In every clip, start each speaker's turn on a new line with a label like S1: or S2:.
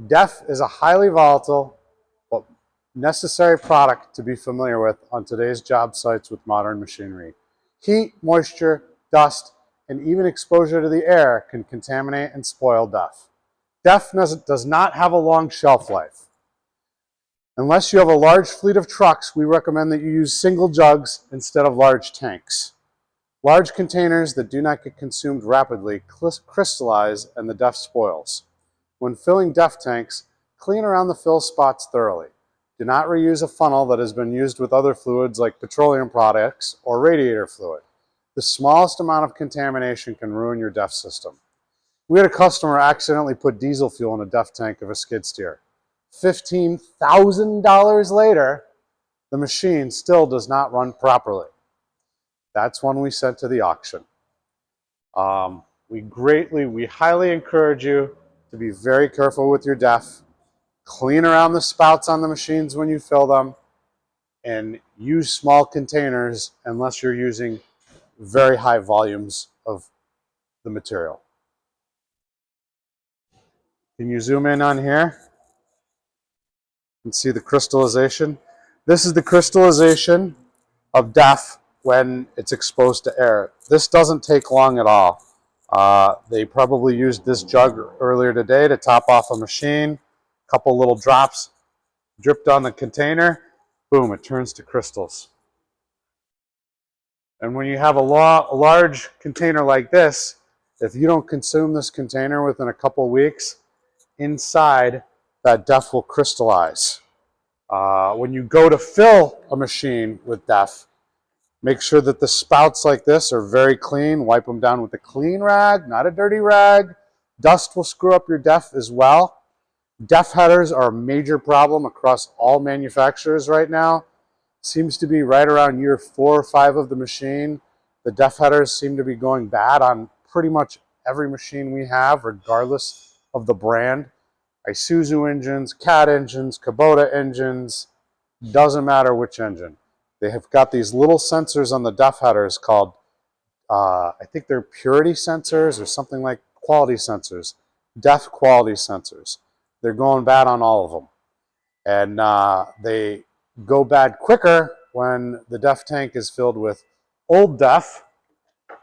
S1: DEF is a highly volatile but necessary product to be familiar with on today's job sites with modern machinery. Heat, moisture, dust, and even exposure to the air can contaminate and spoil DEF. DEF does not have a long shelf life. Unless you have a large fleet of trucks, we recommend that you use single jugs instead of large tanks. Large containers that do not get consumed rapidly crystallize and the DEF spoils. When filling DEF tanks, clean around the fill spots thoroughly. Do not reuse a funnel that has been used with other fluids like petroleum products or radiator fluid. The smallest amount of contamination can ruin your DEF system. We had a customer accidentally put diesel fuel in a DEF tank of a skid steer. $15,000 later, the machine still does not run properly. That's one we sent to the auction. We highly encourage you to be very careful with your DEF. Clean around the spouts on the machines when you fill them, and use small containers unless you're using very high volumes of the material. Can you zoom in on here and see the crystallization? This is the crystallization of DEF when it's exposed to air. This doesn't take long at all. They probably used this jug earlier today to top off a machine. A couple little drops dripped on the container. Boom, it turns to crystals. And when you have a large container like this, if you don't consume this container within a couple weeks, inside that DEF will crystallize. When you go to fill a machine with DEF, make sure that the spouts like this are very clean. Wipe them down with a clean rag, not a dirty rag. Dust will screw up your DEF as well. DEF headers are a major problem across all manufacturers right now. Seems to be right around year 4 or 5 of the machine. The DEF headers seem to be going bad on pretty much every machine we have, regardless of the brand. Isuzu engines, Cat engines, Kubota engines, doesn't matter which engine. They have got these little sensors on the DEF headers called, I think they're purity sensors or something like quality sensors, DEF quality sensors. They're going bad on all of them. And they go bad quicker when the DEF tank is filled with old DEF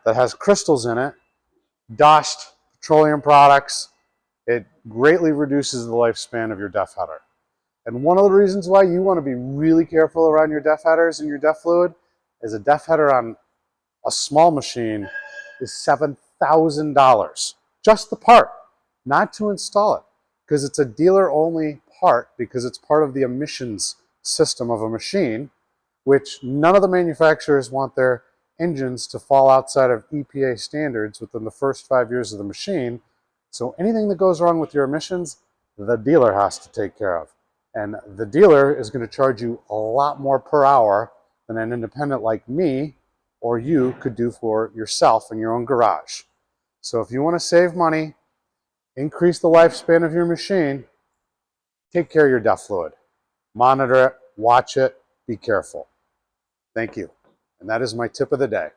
S1: that has crystals in it, dust, petroleum products. It greatly reduces the lifespan of your DEF header. And one of the reasons why you want to be really careful around your DEF headers and your DEF fluid is a DEF header on a small machine is $7,000. Just the part, not to install it, because it's a dealer-only part, because it's part of the emissions system of a machine, which none of the manufacturers want their engines to fall outside of EPA standards within the first 5 years of the machine. So anything that goes wrong with your emissions, the dealer has to take care of. And the dealer is going to charge you a lot more per hour than an independent like me or you could do for yourself in your own garage. So if you want to save money, increase the lifespan of your machine, take care of your DEF fluid. Monitor it, watch it, be careful. Thank you. And that is my tip of the day.